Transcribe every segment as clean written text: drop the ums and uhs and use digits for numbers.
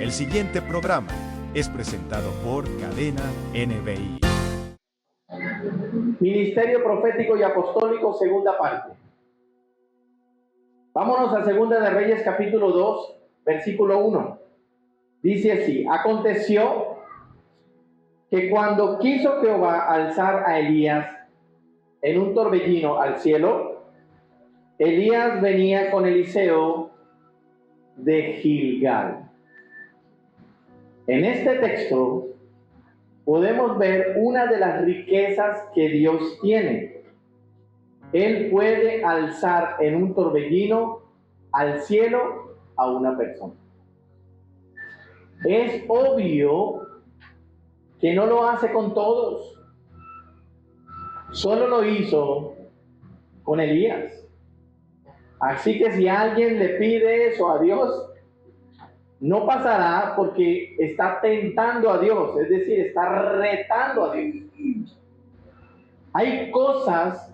El siguiente programa es presentado por Cadena NBI. Ministerio Profético y Apostólico, segunda parte. Vámonos a Segunda de Reyes, capítulo 2, versículo 1. Dice así: aconteció que cuando quiso Jehová alzar a Elías en un torbellino al cielo, Elías venía con Eliseo de Gilgal. En este texto podemos ver una de las riquezas que Dios tiene. Él puede alzar en un torbellino al cielo a una persona. Es obvio que no lo hace con todos. Solo lo hizo con Elías. Así que si alguien le pide eso a Dios, no pasará, porque está tentando a Dios, es decir, está retando a Dios. Hay cosas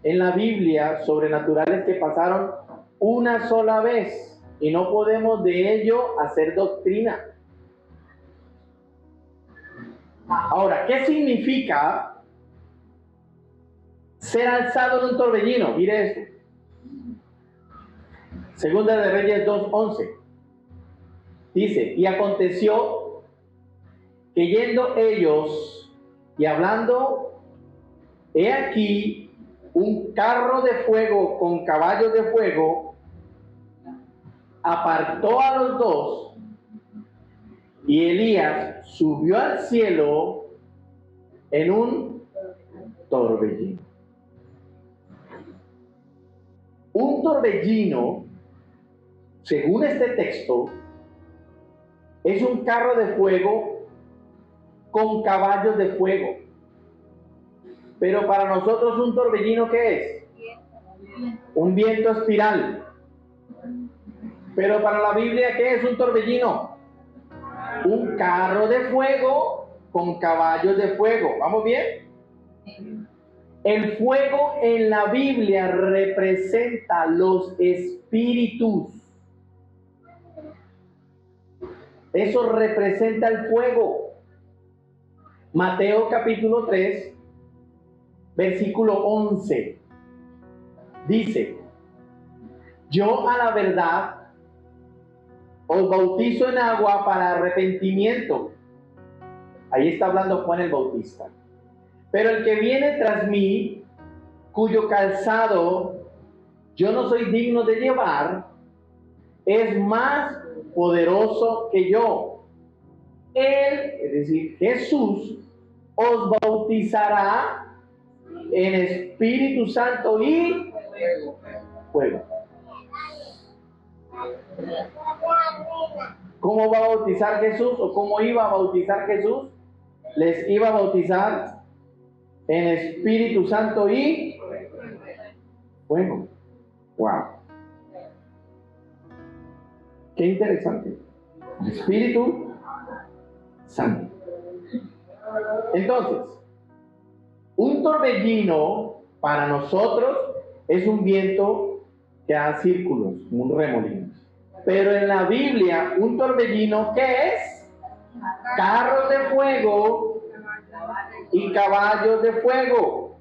en la Biblia sobrenaturales que pasaron una sola vez y no podemos de ello hacer doctrina. Ahora, ¿qué significa ser alzado en un torbellino? Mire esto. Segunda de Reyes 2:11. Dice: y aconteció que yendo ellos y hablando, he aquí un carro de fuego con caballos de fuego apartó a los dos, y Elías subió al cielo en un torbellino. Un torbellino, según este texto, es un carro de fuego con caballos de fuego. Pero para nosotros, ¿un torbellino qué es? Un viento espiral. Pero para la Biblia, ¿qué es un torbellino? Un carro de fuego con caballos de fuego. ¿Vamos bien? El fuego en la Biblia representa los espíritus. Eso representa el fuego. Mateo capítulo 3, versículo 11. Dice: yo a la verdad os bautizo en agua para arrepentimiento. Ahí está hablando Juan el Bautista. Pero el que viene tras mí, cuyo calzado yo no soy digno de llevar, es más poderoso que yo. Él, es decir, Jesús, os bautizará en Espíritu Santo y fuego. ¿Cómo va a bautizar Jesús? ¿O cómo iba a bautizar Jesús? Les iba a bautizar en Espíritu Santo y fuego. Wow. Qué interesante. Espíritu Santo. Entonces, un torbellino para nosotros es un viento que da círculos, un remolino. Pero en la Biblia, un torbellino, ¿qué es? Carros de fuego y caballos de fuego.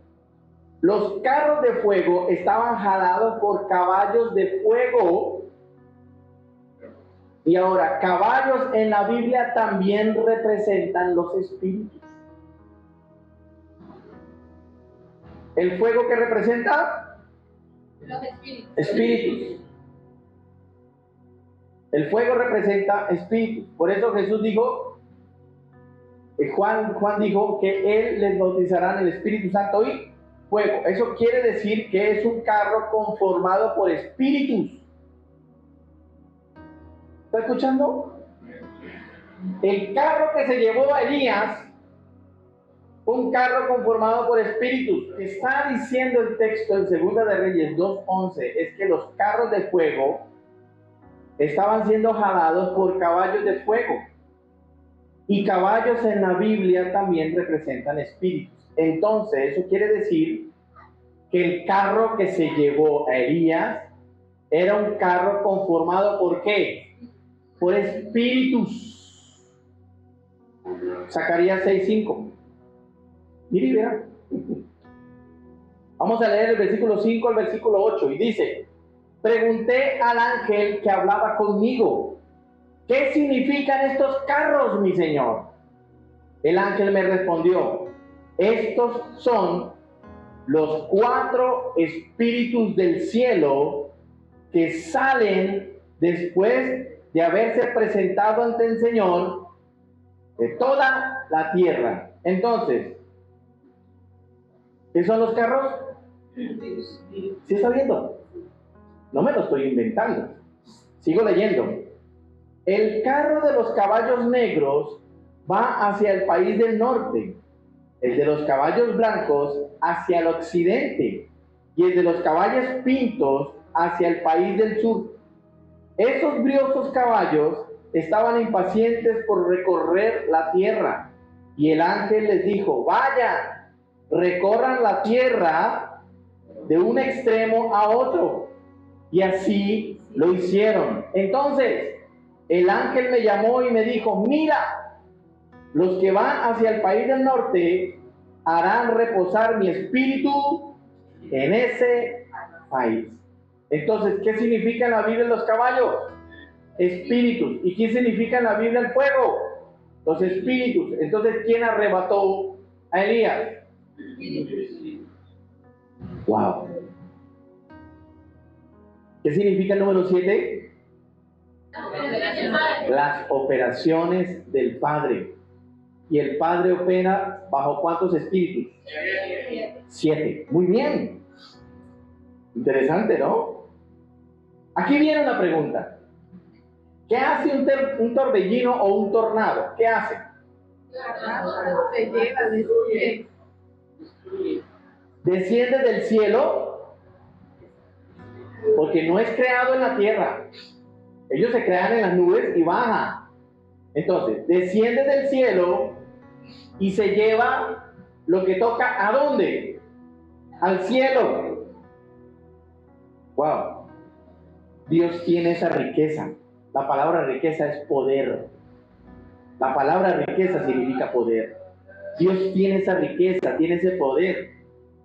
Los carros de fuego estaban jalados por caballos de fuego. Y ahora, caballos en la Biblia también representan los espíritus. ¿El fuego que representa? Los espíritus. Espíritus. El fuego representa espíritus. Por eso Jesús dijo, Juan dijo que Él les bautizará en el Espíritu Santo y fuego. Eso quiere decir que es un carro conformado por espíritus. ¿Está escuchando? El carro que se llevó a Elías, un carro conformado por espíritus. Está diciendo el texto en Segunda de Reyes 2:11, es que los carros de fuego estaban siendo jalados por caballos de fuego. Y caballos en la Biblia también representan espíritus. Entonces, eso quiere decir que el carro que se llevó a Elías era un carro conformado ¿por qué? por espíritus. Zacarías 6:5. Mire y vea. Vamos a leer el versículo 5 al versículo 8 y dice: pregunté al ángel que hablaba conmigo, ¿qué significan estos carros, mi señor? El ángel me respondió: estos son los 4 espíritus del cielo que salen después de haberse presentado ante el Señor de toda la tierra. Entonces, ¿qué son los carros? ¿Sí está viendo? No me lo estoy inventando. Sigo leyendo. El carro de los caballos negros va hacia el país del norte, el de los caballos blancos hacia el occidente y el de los caballos pintos hacia el país del sur. Esos briosos caballos estaban impacientes por recorrer la tierra, y el ángel les dijo: vayan, recorran la tierra de un extremo a otro. Y así lo hicieron. Entonces el ángel me llamó y me dijo: mira, los que van hacia el país del norte harán reposar mi espíritu en ese país. Entonces, ¿qué significa en la Biblia los caballos? Espíritus. ¿Y qué significa en la Biblia el fuego? Los espíritus. Entonces, ¿quién arrebató a Elías? Wow. ¿Qué significa el número 7? Las operaciones del Padre. ¿Y el Padre opera bajo cuántos espíritus? 7. Muy bien. Interesante, ¿no? Aquí viene una pregunta. ¿Qué hace un torbellino o un tornado? ¿Qué hace? Se lleva, Desciende del cielo, porque no es creado en la tierra. Ellos se crean en las nubes y bajan. Entonces, desciende del cielo y se lleva lo que toca, ¿a dónde? Al cielo. Wow. Dios tiene esa riqueza. La palabra riqueza es poder. La palabra riqueza significa poder. Dios tiene esa riqueza, tiene ese poder,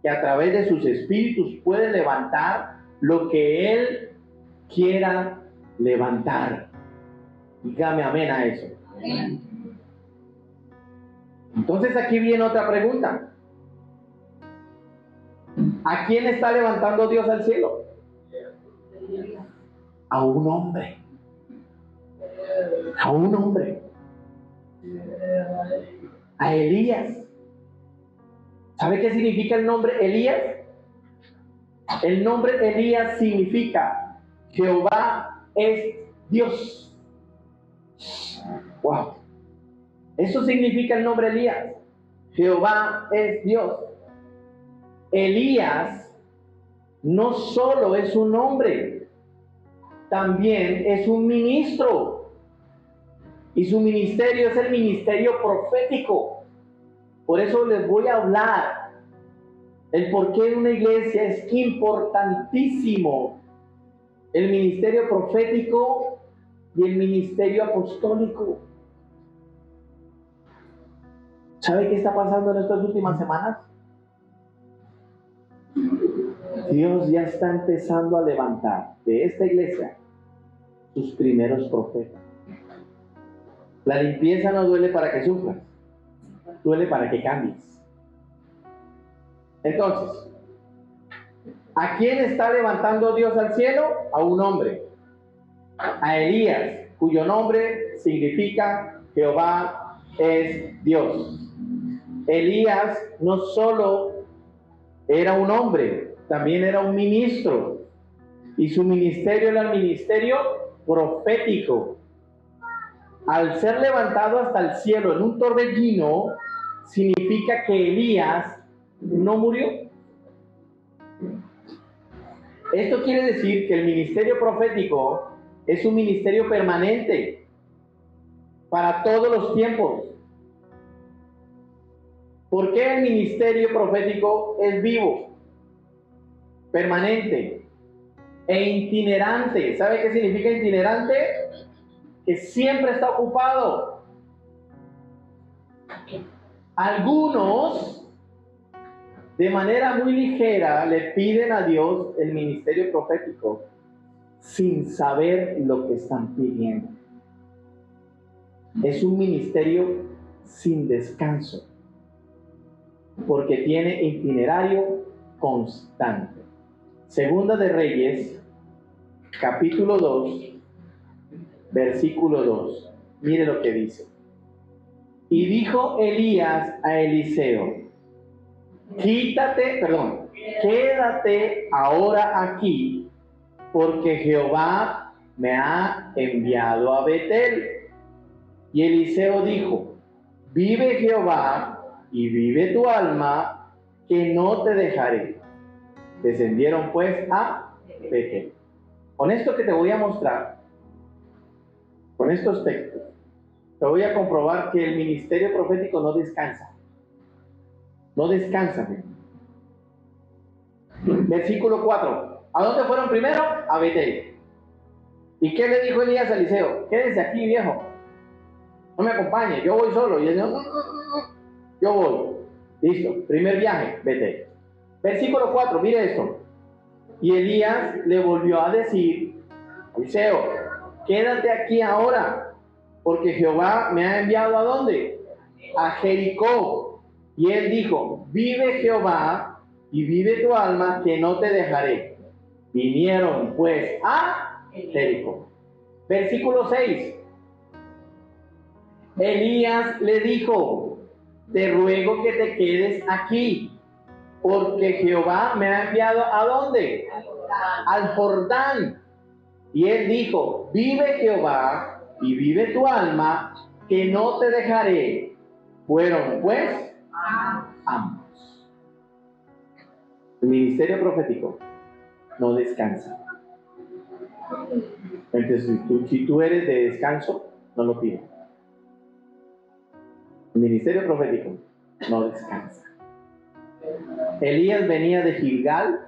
que a través de sus espíritus puede levantar lo que Él quiera levantar. Dígame amén a eso. Entonces aquí viene otra pregunta. ¿A quién está levantando Dios al cielo? A un hombre. A un hombre. A Elías. ¿Sabe qué significa el nombre Elías? El nombre Elías significa Jehová es Dios. Wow. Eso significa el nombre Elías. Jehová es Dios. Elías no solo es un hombre, también es un ministro. Y su ministerio es el ministerio profético. Por eso les voy a hablar el porqué de una iglesia es importantísimo el ministerio profético y el ministerio apostólico. ¿Sabe qué está pasando en estas últimas semanas? Dios ya está empezando a levantar de esta iglesia sus primeros profetas. La limpieza no duele para que sufras, duele para que cambies. Entonces, ¿a quién está levantando Dios al cielo? A un hombre, a Elías, cuyo nombre significa Jehová es Dios. Elías no solo era un hombre, también era un ministro, y su ministerio era el ministerio profético. Al ser levantado hasta el cielo en un torbellino, significa que Elías no murió. Esto quiere decir que el ministerio profético es un ministerio permanente para todos los tiempos. ¿Por qué el ministerio profético es vivo, permanente e itinerante? ¿Sabe qué significa itinerante? que siempre está ocupado. Algunos, de manera muy ligera, le piden a Dios el ministerio profético sin saber lo que están pidiendo. Es un ministerio sin descanso, porque tiene itinerario constante. Segunda de Reyes, capítulo 2, versículo 2. Mire lo que dice. Y dijo Elías a Eliseo: quédate ahora aquí, porque Jehová me ha enviado a Betel. Y Eliseo dijo: vive Jehová y vive tu alma, que no te dejaré. Descendieron pues a Betel. Con esto que te voy a mostrar, con estos textos, te voy a comprobar que el ministerio profético no descansa. No descansa. Versículo 4. ¿A dónde fueron primero? A Betel. ¿Y qué le dijo Elías a Eliseo? Quédese aquí, viejo. No me acompañe, yo voy solo. Y él dijo: yo voy. Listo, primer viaje, Betel. Versículo 4, mire esto. Y Elías le volvió a decir: Eliseo, quédate aquí ahora, porque Jehová me ha enviado ¿a dónde? A Jericó. Y él dijo: vive Jehová y vive tu alma, que no te dejaré. Vinieron pues a Jericó. Versículo 6. Elías le dijo: te ruego que te quedes aquí, porque Jehová me ha enviado ¿a dónde? Al Jordán. Y él dijo: vive Jehová y vive tu alma, que no te dejaré. Fueron pues ambos. El ministerio profético no descansa. Entonces, si tú eres de descanso, no lo pidas. El ministerio profético no descansa. Elías venía de Gilgal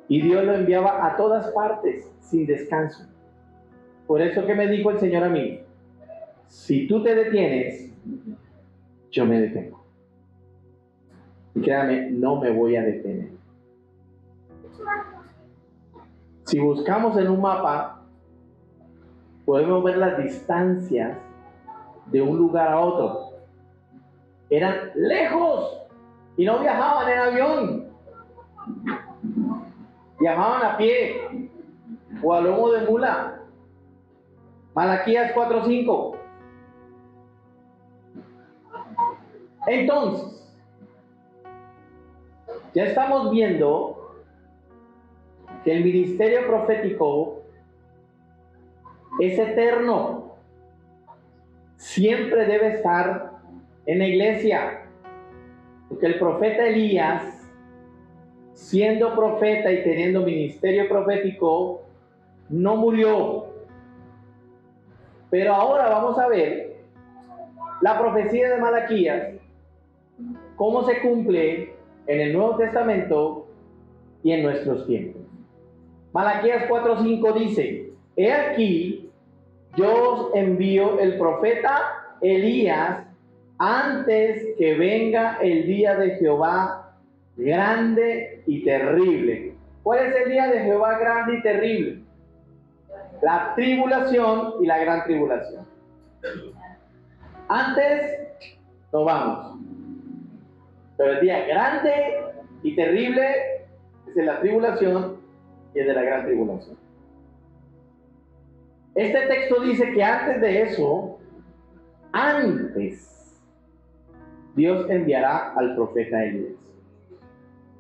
y Dios lo enviaba a todas partes sin descanso. Por eso que me dijo el Señor a mí: si tú te detienes, yo me detengo. Y créame, no me voy a detener. Si buscamos en un mapa, podemos ver las distancias de un lugar a otro. Eran lejos y no viajaban en avión. Viajaban a pie o a lomo de mula. Malaquías 4:5. Entonces, ya estamos viendo que el ministerio profético es eterno. Siempre debe estar en la iglesia. Porque el profeta Elías, siendo profeta y teniendo ministerio profético, no murió. Pero ahora vamos a ver la profecía de Malaquías, cómo se cumple en el Nuevo Testamento y en nuestros tiempos. Malaquías 4:5 dice: he aquí, yo os envío el profeta Elías antes que venga el día de Jehová grande y terrible. ¿Cuál es el día de Jehová grande y terrible? La tribulación y la gran tribulación. Antes no vamos, pero el día grande y terrible es de la tribulación y es de la gran tribulación. Este texto dice que antes de eso, Dios enviará al profeta Elías.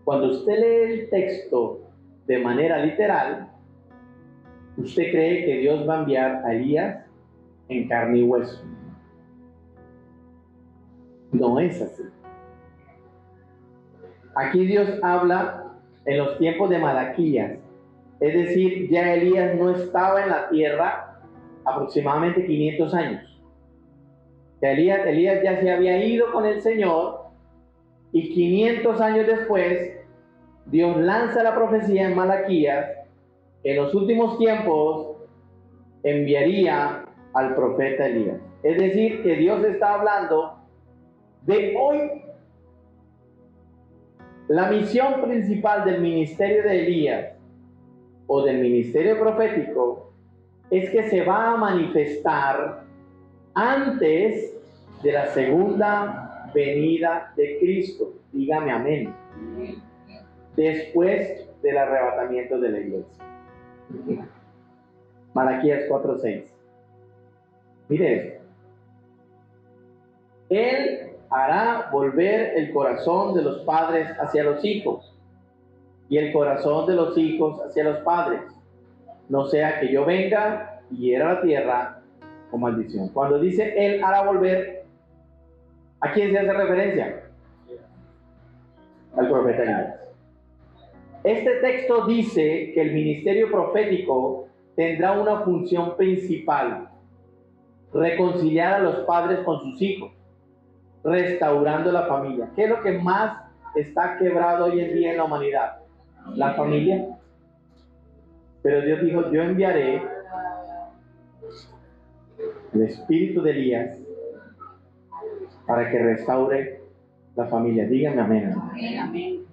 Cuando usted lee el texto de manera literal, usted cree que Dios va a enviar a Elías en carne y hueso. No es así. Aquí Dios habla en los tiempos de Malaquías, es decir, ya Elías no estaba en la tierra aproximadamente 500 años. Elías ya se había ido con el Señor y 500 años después Dios lanza la profecía en Malaquías: en los últimos tiempos enviaría al profeta Elías. Es decir, que Dios está hablando de hoy. La misión principal del ministerio de Elías o del ministerio profético es que se va a manifestar antes de la segunda venida de Cristo. Dígame amén. Después del arrebatamiento de la iglesia. Malaquías 4:6. Mire esto. Él hará volver el corazón de los padres hacia los hijos y el corazón de los hijos hacia los padres, no sea que yo venga y hiera la tierra con maldición. Cuando dice Él hará volver, ¿a quién se hace referencia? Al profeta Elías. Este texto dice que el ministerio profético tendrá una función principal: reconciliar a los padres con sus hijos, restaurando la familia. ¿Qué es lo que más está quebrado hoy en día en la humanidad? La familia. Pero Dios dijo: yo enviaré el espíritu de Elías para que restaure la familia. Díganme amén. Amén.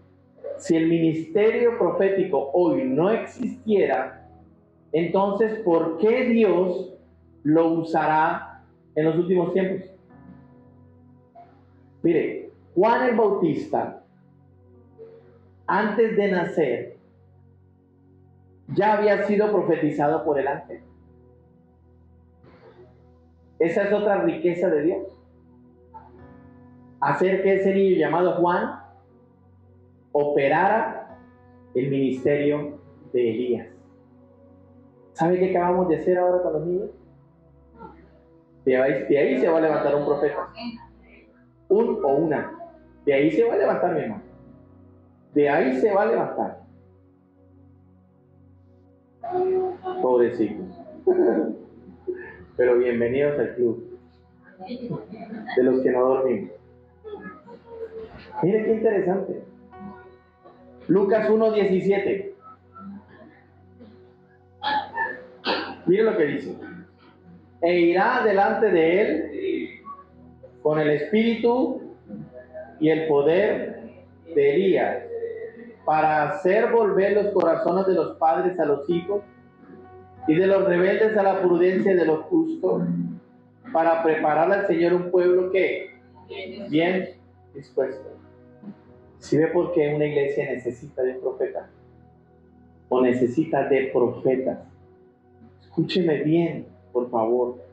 Si el ministerio profético hoy no existiera, entonces ¿por qué Dios lo usará en los últimos tiempos? Mire, Juan el Bautista, antes de nacer, ya había sido profetizado por el ángel. Esa es otra riqueza de Dios. Hacer que ese niño llamado Juan operara el ministerio de Elías. ¿Sabe qué acabamos de hacer ahora con los niños? De ahí se va a levantar un profeta. Un o una. De ahí se va a levantar, mi hermano. De ahí se va a levantar. Pobrecitos. Pero bienvenidos al club de los que no dormimos. Mire qué interesante. Lucas 1:17. Mire lo que dice. E irá delante de él con el espíritu y el poder de Elías, para hacer volver los corazones de los padres a los hijos y de los rebeldes a la prudencia de los justos, para preparar al Señor un pueblo que bien dispuesto. ¿Sí ve por qué una iglesia necesita de un profeta? O necesita de profetas. Escúcheme bien, por favor.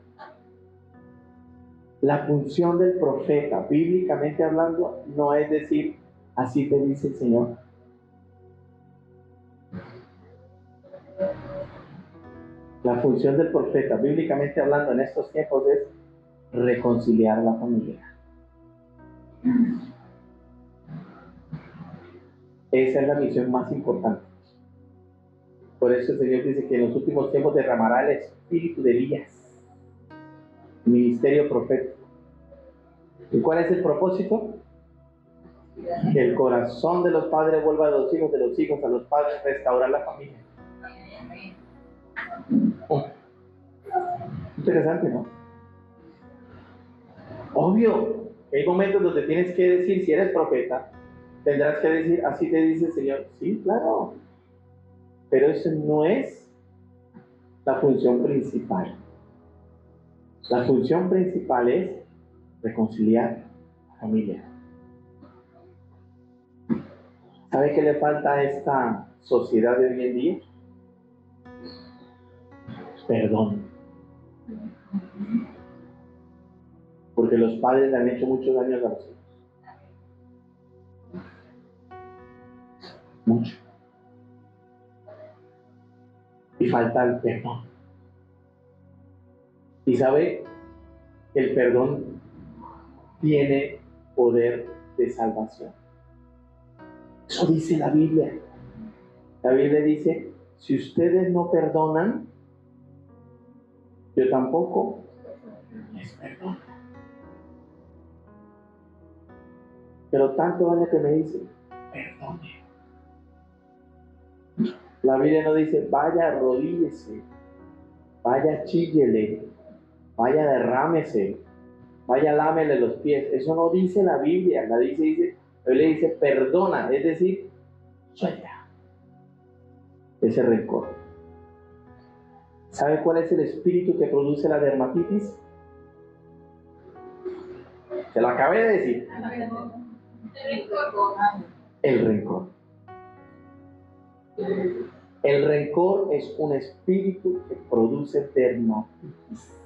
La función del profeta, bíblicamente hablando, no es decir, así te dice el Señor. La función del profeta, bíblicamente hablando, en estos tiempos es reconciliar a la familia. Esa es la misión más importante. Por eso el Señor dice que en los últimos tiempos derramará el espíritu de Elías, ministerio profético. ¿Y cuál es el propósito? Que el corazón de los padres vuelva a los hijos, de los hijos a los padres, restaurar la familia. Interesante, ¿no? Obvio, hay momentos donde tienes que decir, si eres profeta, tendrás que decir, así te dice el Señor. Sí, claro. Pero eso no es la función principal. La función principal es reconciliar la familia. ¿Sabe qué le falta a esta sociedad de hoy en día? Perdón. Porque los padres le han hecho mucho daño a los hijos. Mucho. Y falta el perdón. Y sabe, el perdón tiene poder de salvación. Eso dice la Biblia. La Biblia dice, si ustedes no perdonan, yo tampoco les perdono. Pero tanto daño que me dice, perdone. La Biblia no dice, vaya, arrodíllese vaya chíllele, vaya derrámese, vaya lámele los pies. Eso no dice la Biblia. La Biblia dice perdona, es decir, suelta ese rencor. ¿Sabe cuál es el espíritu que produce la dermatitis? Se lo acabé de decir. El rencor. El rencor es un espíritu que produce dermatitis.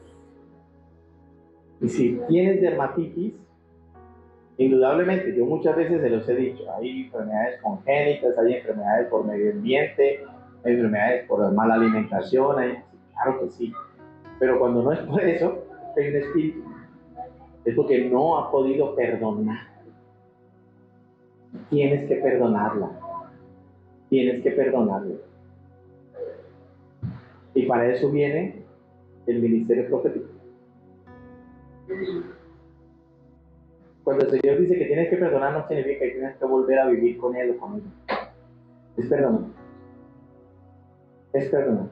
Y si tienes dermatitis, indudablemente, yo muchas veces se los he dicho, hay enfermedades congénitas, hay enfermedades por medio ambiente, hay enfermedades por mala alimentación, claro que sí. Pero cuando no es por eso, hay un espíritu. Es porque no ha podido perdonar. Tienes que perdonarla. Tienes que perdonarla. Y para eso viene el ministerio profético. Cuando el Señor dice que tienes que perdonar, no significa que tienes que volver a vivir con Él o con ella. Es perdonar. Es perdonar.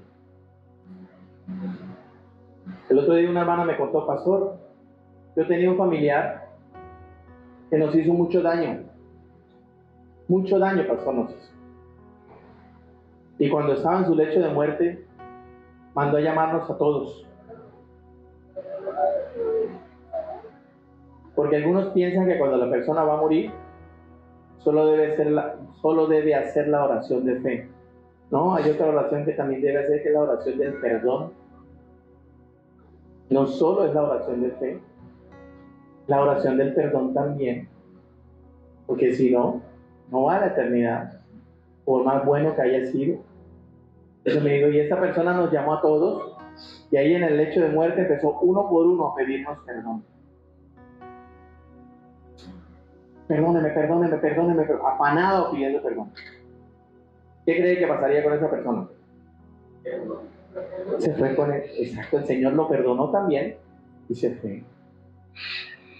El otro día una hermana me contó, pastor, yo tenía un familiar que nos hizo mucho daño. Mucho daño, pastor, nos hizo. Y cuando estaba en su lecho de muerte, mandó a llamarnos a todos. Porque algunos piensan que cuando la persona va a morir, solo debe hacer la oración de fe. No, hay otra oración que también debe hacer, que es la oración del perdón. No solo es la oración de fe, la oración del perdón también. Porque si no, no va a la eternidad, por más bueno que haya sido. Eso me digo, y esta persona nos llamó a todos, y ahí en el lecho de muerte empezó uno por uno a pedirnos perdón. Perdóneme, afanado pidiendo perdón. ¿Qué cree que pasaría con esa persona? Se fue con él. Exacto, el Señor lo perdonó también y se fue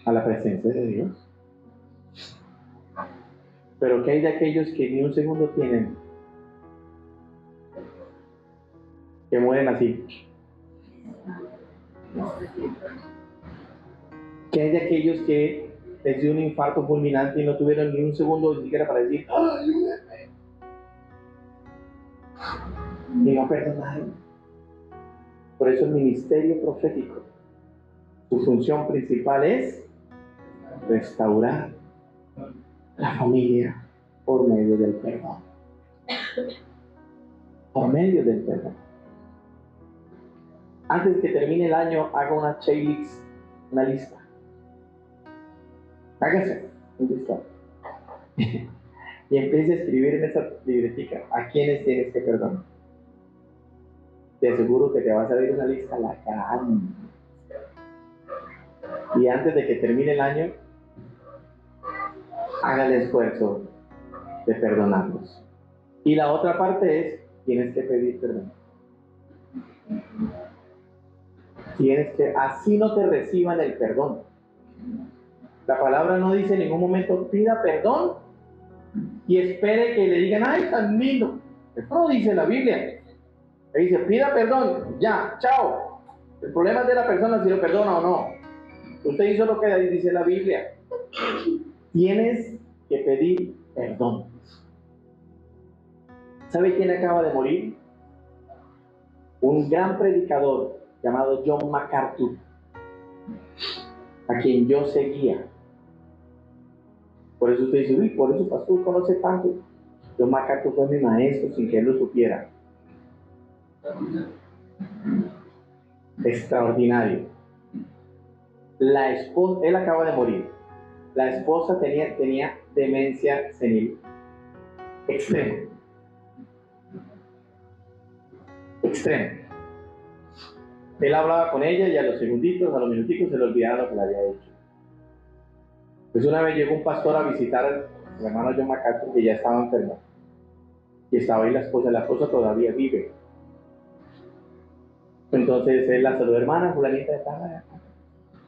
a la presencia de Dios. Pero ¿qué hay de aquellos que ni un segundo tienen? Que mueren así. ¿Qué hay de aquellos que les dio un infarto fulminante y no tuvieron ni un segundo ni siquiera para decir ¡ayúdame! Y no perdonaron? Por eso el ministerio profético, su función principal es restaurar la familia por medio del perdón. Por medio del perdón. Antes que termine el año, haga una checklist, una lista. Hágase un listado. Y empiece a escribir en esa libretica a quienes tienes que perdonar. Te aseguro que te va a salir una lista la grande. Y antes de que termine el año, haga el esfuerzo de perdonarlos. Y la otra parte es, tienes que pedir perdón. Tienes que, así no te reciban el perdón. La palabra no dice en ningún momento, pida perdón y espere que le digan, ¡ay, tan lindo! Eso no dice la Biblia. Le dice, pida perdón, ya, chao. El problema es de la persona si lo perdona o no. Usted hizo lo que dice la Biblia. Tienes que pedir perdón. ¿Sabe quién acaba de morir? Un gran predicador llamado John MacArthur, a quien yo seguía. Por eso usted dice, uy, por eso pastor conoce tanto. John MacArthur fue mi maestro sin que él lo supiera. Extraordinario. La esposa, él acaba de morir. La esposa tenía demencia senil extrema. Extrema. Él hablaba con ella y a los segunditos, a los minuticos se le olvidaba lo que le había hecho. Pues una vez llegó un pastor a visitar al hermano John MacArthur, que ya estaba enfermo. Y estaba ahí la esposa todavía vive. Entonces él la saludó, hermana, fulanita de tal.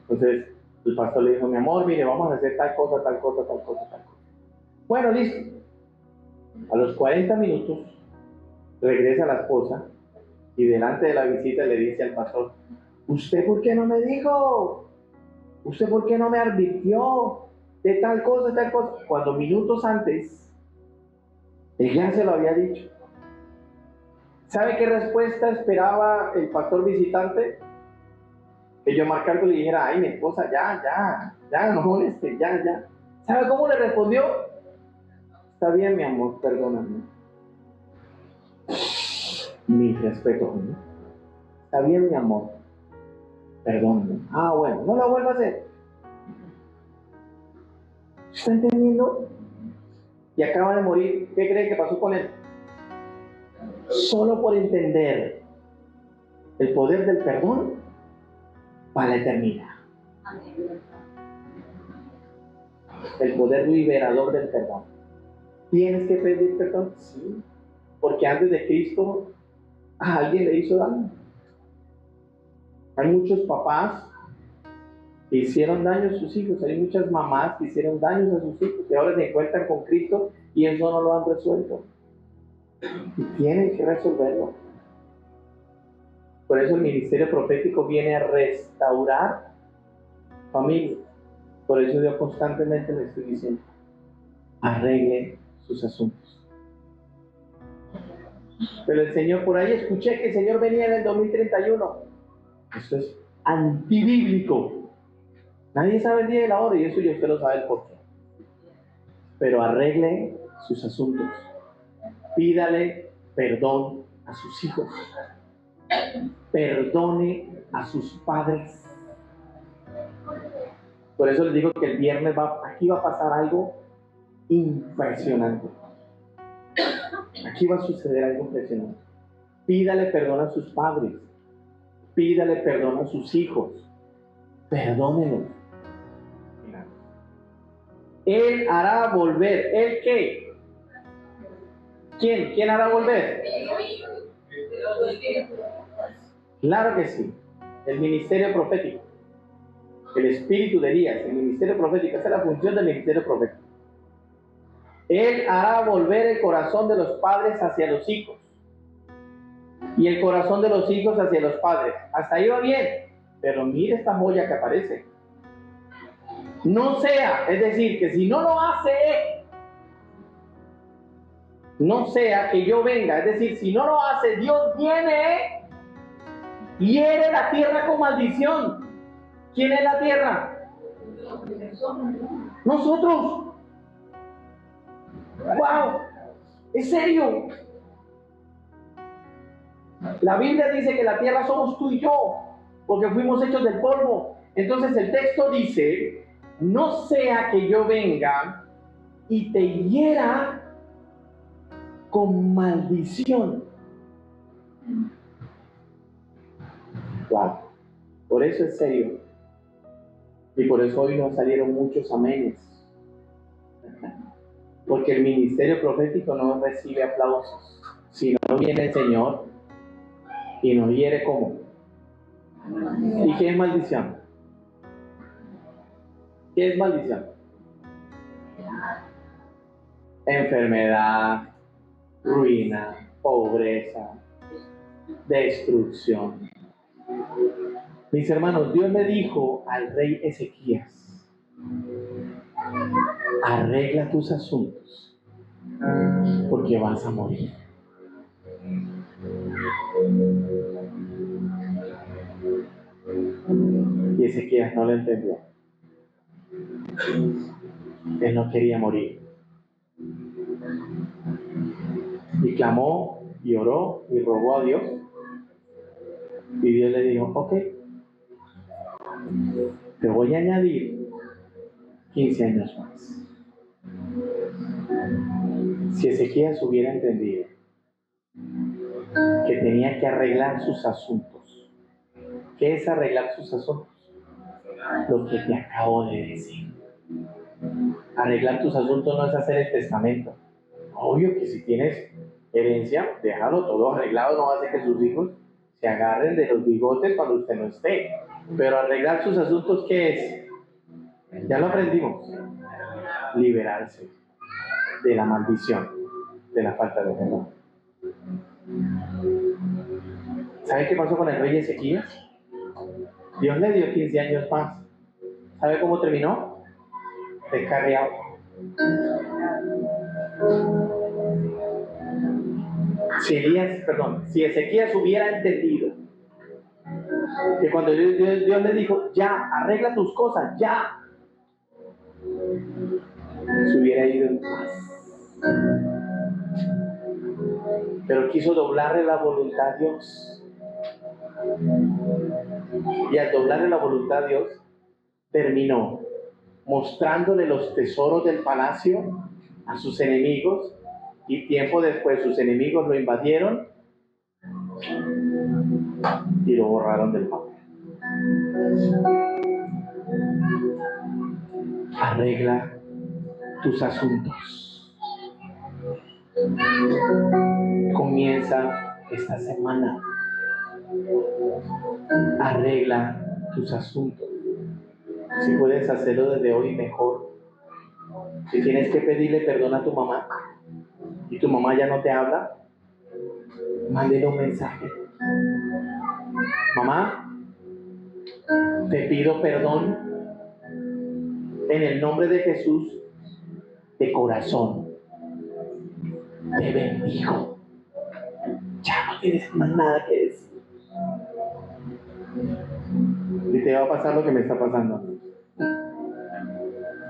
Entonces el pastor le dijo, mi amor, mire, vamos a hacer tal cosa. Bueno, listo. A los 40 minutos regresa la esposa Y delante de la visita le dice al pastor: ¿usted por qué no me dijo? ¿Usted por qué no me advirtió de tal cosa, tal cosa? Cuando minutos antes, él ya se lo había dicho. ¿Sabe qué respuesta esperaba el pastor visitante? Que yo marcando le dijera: ay, mi esposa, ya, no moleste, ya. ¿Sabe cómo le respondió? Está bien, mi amor, perdóname. Mi respeto, ¿no? Está bien, mi amor, perdóname. Ah, bueno, no lo vuelva a hacer. ¿Está entendiendo? Y acaba de morir. ¿Qué cree que pasó con él? Solo por entender el poder del perdón para la eternidad. El poder liberador del perdón. ¿Tienes que pedir perdón? Sí. Porque antes de Cristo a alguien le hizo daño. Hay muchos papás que hicieron daño a sus hijos. Hay muchas mamás que hicieron daño a sus hijos. Y ahora se encuentran con Cristo y eso no lo han resuelto. Y tienen que resolverlo. Por eso el ministerio profético viene a restaurar familias. Por eso yo constantemente le estoy diciendo: arregle sus asuntos. Pero el Señor, por ahí escuché que el Señor venía en el 2031. Eso es antibíblico. Nadie sabe el día y la hora, y eso ya usted lo sabe el porqué. Pero arregle sus asuntos. Pídale perdón a sus hijos. Perdone a sus padres. Por eso les digo que el viernes aquí va a pasar algo impresionante. Aquí va a suceder algo impresionante. Pídale perdón a sus padres. Pídale perdón a sus hijos. Perdónelos. Él hará volver. ¿Él qué? ¿Quién? ¿Quién hará volver? Claro que sí. El ministerio profético. El espíritu de Elías. El ministerio profético. Esa es la función del ministerio profético. Él hará volver el corazón de los padres hacia los hijos y el corazón de los hijos hacia los padres. Hasta ahí va bien. Pero mire esta joya que aparece. No sea, es decir, que si no lo hace, no sea que yo venga. Es decir, si no lo hace, Dios viene y hiere la tierra con maldición. ¿Quién es la tierra? Nosotros. ¡Wow! ¿Es serio? La Biblia dice que la tierra somos tú y yo, porque fuimos hechos del polvo. Entonces el texto dice: no sea que yo venga y te hiera con maldición. Wow. Por eso es serio. Y por eso hoy nos salieron muchos amenes. Porque el ministerio profético no recibe aplausos. Si no viene el Señor y nos hiere, ¿cómo? ¿Y qué es maldición? ¿Qué es maldición? Enfermedad, ruina, pobreza, destrucción. Mis hermanos, Dios le dijo al rey Ezequías: arregla tus asuntos, porque vas a morir. Y Ezequías no lo entendió. Él no quería morir. Y clamó, y oró, y rogó a Dios. Y Dios le dijo: ok, te voy a añadir 15 años más. Si Ezequías hubiera entendido que tenía que arreglar sus asuntos. ¿Qué es arreglar sus asuntos? Lo que te acabo de decir. Arreglar tus asuntos no es hacer el testamento. Obvio que si tienes herencia, déjalo todo arreglado, no hace que sus hijos se agarren de los bigotes cuando usted no esté. Pero arreglar sus asuntos, ¿qué es? Ya lo aprendimos. Liberarse de la maldición, de la falta de perdón. ¿Sabe qué pasó con el rey Ezequías? Dios le dio 15 años más. ¿Sabe cómo terminó? Descarriado. Si Ezequías hubiera entendido que cuando Dios le dijo, ya, arregla tus cosas, ya, se hubiera ido en paz. Pero quiso doblarle la voluntad a Dios. Y al doblarle la voluntad a Dios, terminó mostrándole los tesoros del palacio a sus enemigos, y tiempo después sus enemigos lo invadieron y lo borraron del papel. Arregla tus asuntos. Comienza esta semana. Arregla tus asuntos. Si puedes hacerlo desde hoy, mejor. Si tienes que pedirle perdón a tu mamá y tu mamá ya no te habla, mándele un mensaje. Mamá, te pido perdón en el nombre de Jesús, de corazón. Te bendigo. Ya no tienes más nada que decir. Y te va a pasar lo que me está pasando.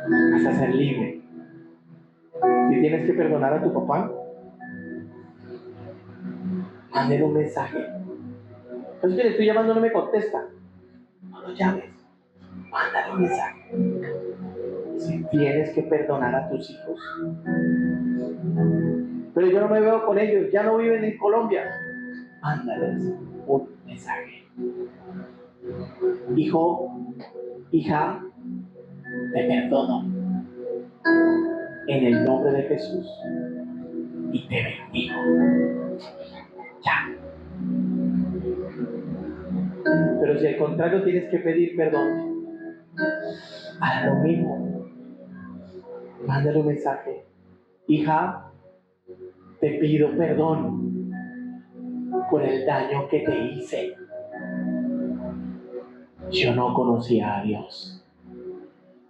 Vas a ser libre. Si tienes que perdonar a tu papá, mándale un mensaje. Es que le estoy llamando, no me contesta. No lo llames. Mándale un mensaje. Si tienes que perdonar a tus hijos, pero yo no me veo con ellos, ya no viven en Colombia, mándales un mensaje. Hijo, hija, te perdono en el nombre de Jesús y te bendigo. Ya. Pero si al contrario tienes que pedir perdón, haz lo mismo. Mándale un mensaje. Hija, te pido perdón por el daño que te hice. Yo no conocía a Dios.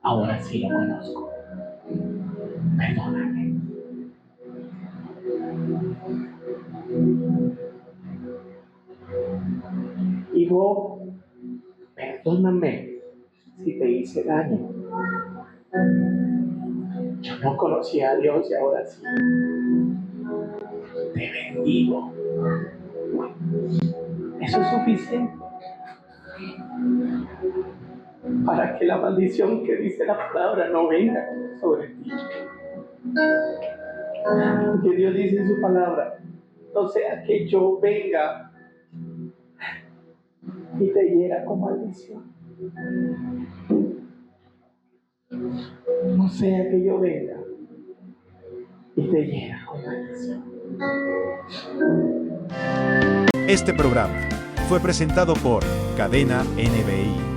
Ahora sí lo conozco. Perdóname. Hijo, perdóname si te hice daño. Yo no conocía a Dios y ahora sí. Te bendigo. Eso es suficiente para que la maldición que dice la palabra no venga sobre ti. Porque Dios dice en su palabra, no sea que yo venga y te hiera con maldición. No sea que yo venga y te hiera con maldición. Este programa fue presentado por Cadena NBI.